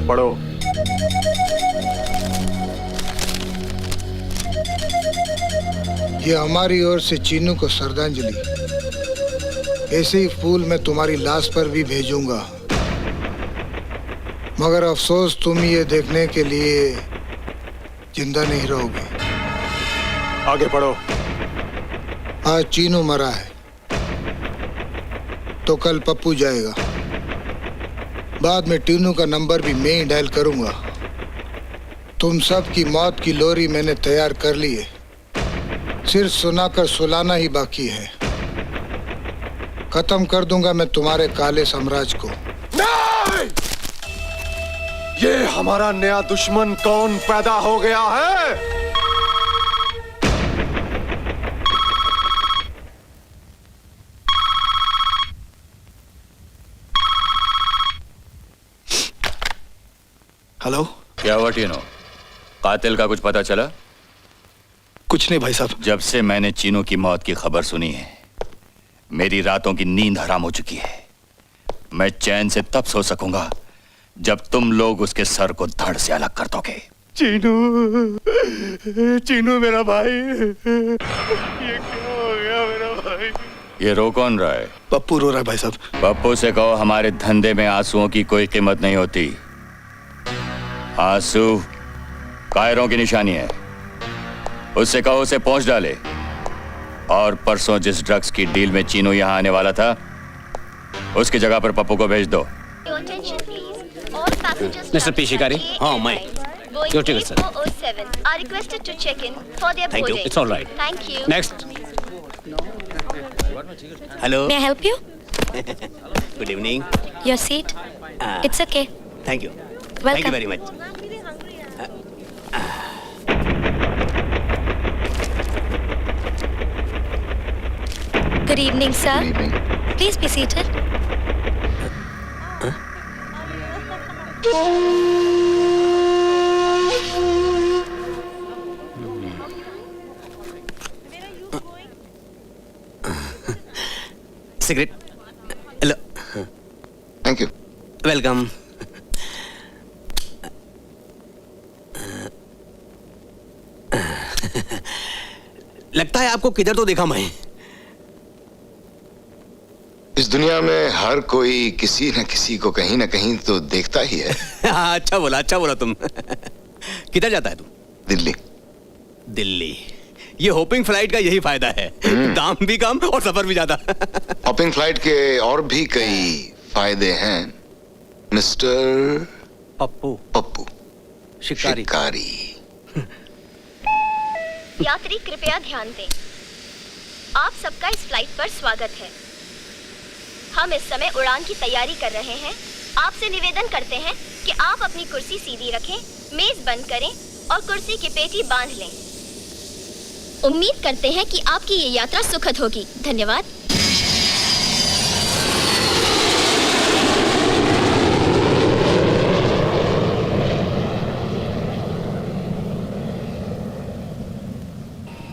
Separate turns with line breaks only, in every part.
पढ़ो।
ये हमारी ओर से चीनू को श्रद्धांजलि। ऐसे ही फूल मैं तुम्हारी लाश पर भी भेजूंगा, मगर अफसोस तुम ये देखने के लिए जिंदा नहीं रहोगे।
आगे पढ़ो।
आज चीनू मरा है तो कल पप्पू जाएगा। बाद में टीनू का नंबर भी मैं ही डायल करूंगा। तुम सब की मौत की लोरी मैंने तैयार कर ली है, सिर्फ सुनाकर सुलाना ही बाकी है। खत्म कर दूंगा मैं तुम्हारे काले साम्राज्य को।
नहीं! ये हमारा नया दुश्मन कौन पैदा हो गया है?
हेलो।
क्या हुआ टीनो? कातिल का कुछ पता चला?
कुछ नहीं भाई साहब।
जब से मैंने चीनू की मौत की खबर सुनी है, मेरी रातों की नींद हराम हो चुकी है। मैं चैन से तब सो सकूंगा जब तुम लोग उसके सर को धड़ से अलग कर दोगे।
चीनू, चीनू मेरा भाई, ये क्या हो गया मेरा भाई?
ये रो कौन रहा है?
पप्पू रो रहा है भाई साहब।
पप्पू से कहो हमारे धंधे में आंसुओं की कोई कीमत नहीं होती। आंसू कायरों की निशानी है। उससे कहो उसे पहुंच डाले। और परसों जिस ड्रग्स की डील में चीनू यहाँ आने वाला था, उसकी जगह पर पप्पू को भेज दो।
मिस्टर पी शिकारी। हाँ मैं। Your ticket, sir.
Are requested to check in for their
Thank you.
boarding.
It's all right.
Thank you.
Next. Hello.
May I help you?
Good evening.
Your seat? It's okay.
Thank you.
Welcome.
Thank you very much.
Good evening, sir.
Good evening.
Please be seated.
Cigarette. Hello.
Thank you.
Welcome. लगता है आपको किधर तो देखा मैं।
इस दुनिया में हर कोई किसी न किसी को कहीं ना कहीं तो देखता ही है।
अच्छा बोला तुम। किधर जाता है तुम?
दिल्ली।
दिल्ली। ये होपिंग फ्लाइट का यही फायदा है, दाम भी कम और सफर भी ज्यादा।
होपिंग फ्लाइट के और भी कई फायदे हैं मिस्टर पप्पू शिकारी।
यात्री कृपया ध्यान दें। आप सबका इस फ्लाइट पर स्वागत है। हम इस समय उड़ान की तैयारी कर रहे हैं। आपसे निवेदन करते हैं कि आप अपनी कुर्सी सीधी रखें, मेज बंद करें और कुर्सी की पेटी बांध लें। उम्मीद करते हैं कि आपकी ये यात्रा सुखद होगी। धन्यवाद।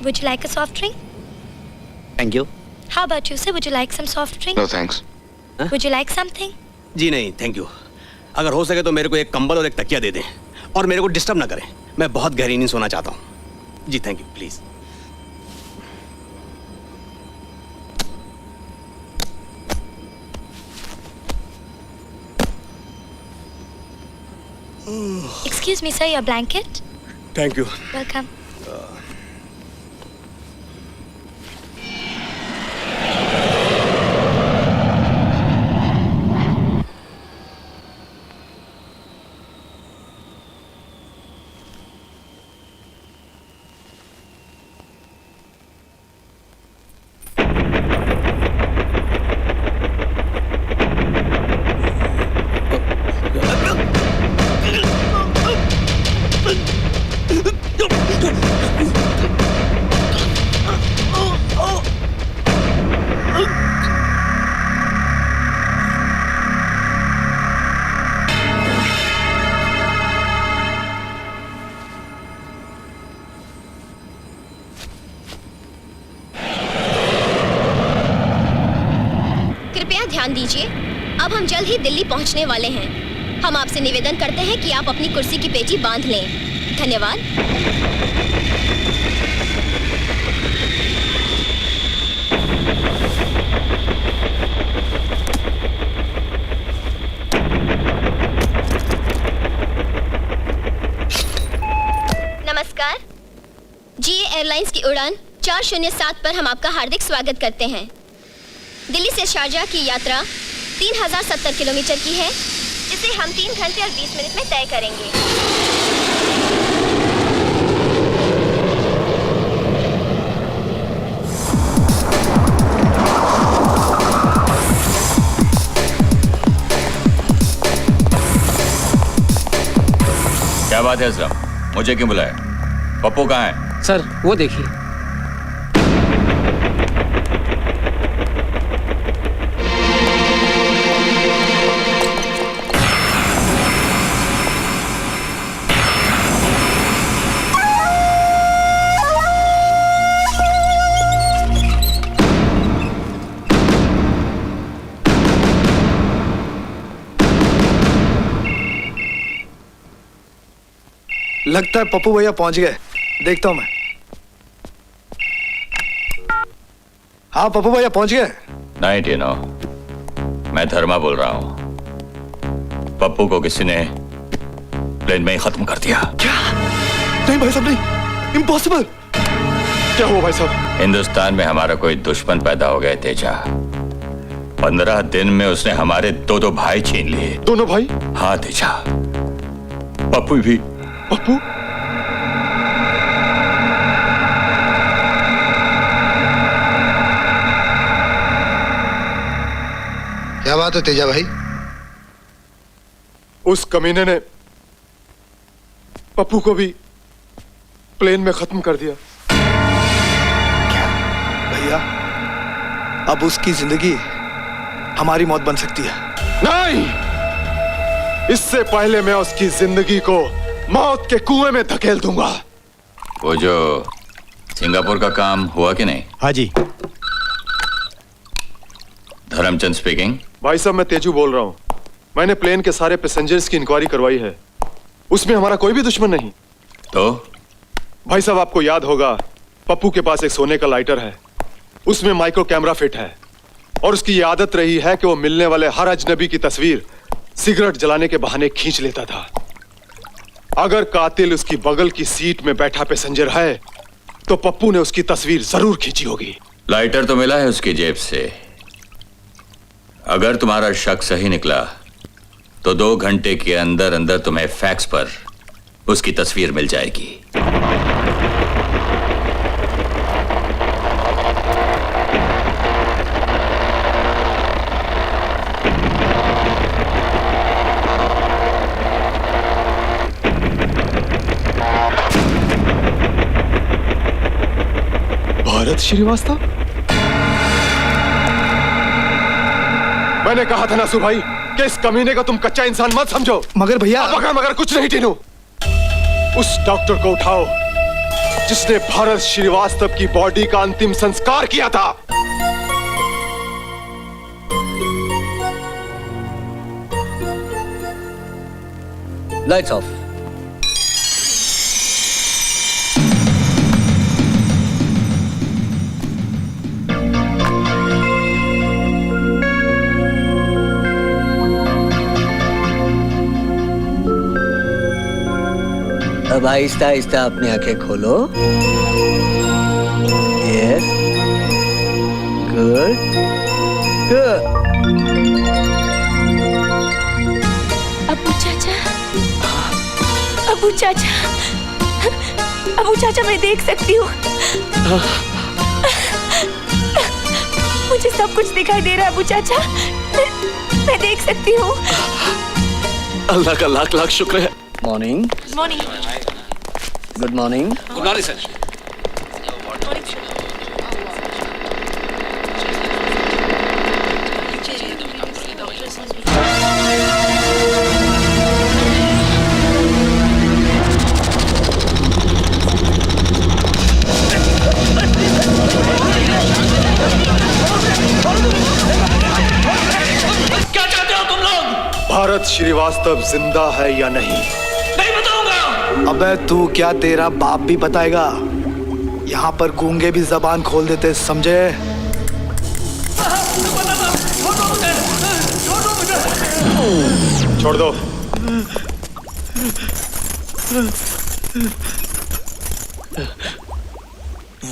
Would you like a soft drink?
Thank you.
How about you, sir? Would you like some soft drink?
No thanks.
Would you like something?
जी नहीं, थैंक यू। अगर हो सके तो मेरे को एक कंबल और एक तकिया दे दें और मेरे को डिस्टर्ब ना करें। मैं बहुत गहरी नींद सोना चाहता हूँ। जी thank you, please.
Excuse me, sir, your blanket?
Thank you.
Welcome.
कृपया ध्यान दीजिए, अब हम जल्द ही दिल्ली पहुंचने वाले हैं। हम आपसे निवेदन करते हैं कि आप अपनी कुर्सी की पेटी बांध लें। धन्यवाद। नमस्कार, जीए एयरलाइंस की उड़ान 407 पर हम आपका हार्दिक स्वागत करते हैं। दिल्ली से शारजाह की यात्रा 3070 किलोमीटर की है, जिसे हम 3 घंटे और 20 मिनट में तय करेंगे।
क्या बात है असलम, मुझे क्यों बुलाया? पप्पू कहाँ है?
सर वो देखिए।
लगता है पप्पू भैया पहुंच गए, देखता हूं मैं। हाँ पप्पू भैया पहुंच गए।
नहीं टीनो, मैं धर्मा बोल रहा हूँ। पप्पू को किसी ने प्लेन में ही खत्म कर दिया।
क्या? नहीं भाई साहब नहीं, इम्पॉसिबल। क्या हुआ भाई साहब?
हिंदुस्तान में हमारा कोई दुश्मन पैदा हो गया तेजा। 15 दिन में उसने हमारे 2 भाई छीन लिए।
दोनों भाई?
हाँ तेजा, पप्पू भी।
पप्पू?
क्या बात है तेजा भाई?
उस कमीने ने पप्पू को भी प्लेन में खत्म कर दिया। क्या भैया, अब उसकी जिंदगी हमारी मौत बन सकती है। नहीं, इससे पहले मैं उसकी जिंदगी को मौत के कुएं में धकेल दूंगा।
वो जो सिंगापुर का काम हुआ कि नहीं?
हाँ जी।
धर्मचंद स्पीकिंग।
भाई साहब मैं तेजू बोल रहा हूँ। मैंने प्लेन के सारे पैसेंजर्स की इंक्वायरी करवाई है, उसमें हमारा कोई भी दुश्मन नहीं।
तो
भाई साहब आपको याद होगा, पप्पू के पास एक सोने का लाइटर है, उसमें माइक्रो कैमरा फिट है, और उसकी ये आदत रही है कि वो मिलने वाले हर अजनबी की तस्वीर सिगरेट जलाने के बहाने खींच लेता था। अगर कातिल उसकी बगल की सीट में बैठा पैसेंजर है तो पप्पू ने उसकी तस्वीर जरूर खींची होगी।
लाइटर तो मिला है उसकी जेब से। अगर तुम्हारा शक सही निकला तो 2 घंटे के अंदर अंदर तुम्हें फैक्स पर उसकी तस्वीर मिल जाएगी।
भारत श्रीवास्तव? मैंने कहा था ना सु भाई कि इस कमीने को तुम कच्चा इंसान मत समझो। मगर भैया, मगर कुछ नहीं टीनू। उस डॉक्टर को उठाओ जिसने भारत श्रीवास्तव की बॉडी का अंतिम संस्कार किया था।
Lights off. अब आहिस्ता आहिस्ता अपनी आंखें खोलो। Yes, good good.
अबू चाचा, अबू चाचा, अबू चाचा मैं देख सकती हूँ। मुझे सब कुछ दिखाई दे रहा है अबू चाचा। मैं देख सकती हूँ।
अल्लाह का लाख लाख शुक्र है।
Morning.
Morning.
Good morning.
Good morning sir.
Bharat Srivastava जिंदा है या नहीं?
नहीं बताऊंगा।
अबे तू क्या, तेरा बाप भी बताएगा? यहाँ पर गूंगे भी जबान खोल देते, समझे?
छोड़ दो।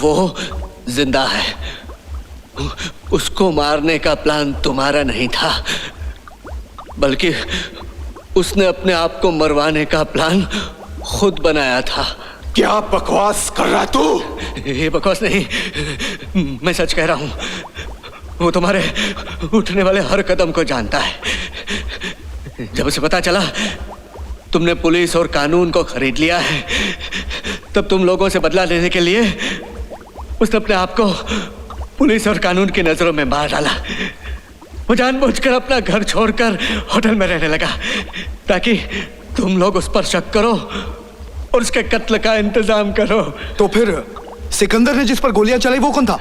वो जिंदा है। उसको मारने का प्लान तुम्हारा नहीं था, बल्कि उसने अपने आप को मरवाने का प्लान खुद बनाया था।
क्या बकवास कर रहा तू?
ये बकवास नहीं, मैं सच कह रहा हूं। वो तुम्हारे उठने वाले हर कदम को जानता है। जब उसे पता चला तुमने पुलिस और कानून को खरीद लिया है, तब तुम लोगों से बदला लेने के लिए उसने अपने आप को पुलिस और कानून की नजरों में मार डाला। वो जानबूझकर अपना घर छोड़कर होटल में रहने लगा ताकि तुम लोग उस पर शक करो और उसके कत्ल का इंतजाम करो।
तो फिर सिकंदर ने जिस पर गोलियां चलाई वो कौन था?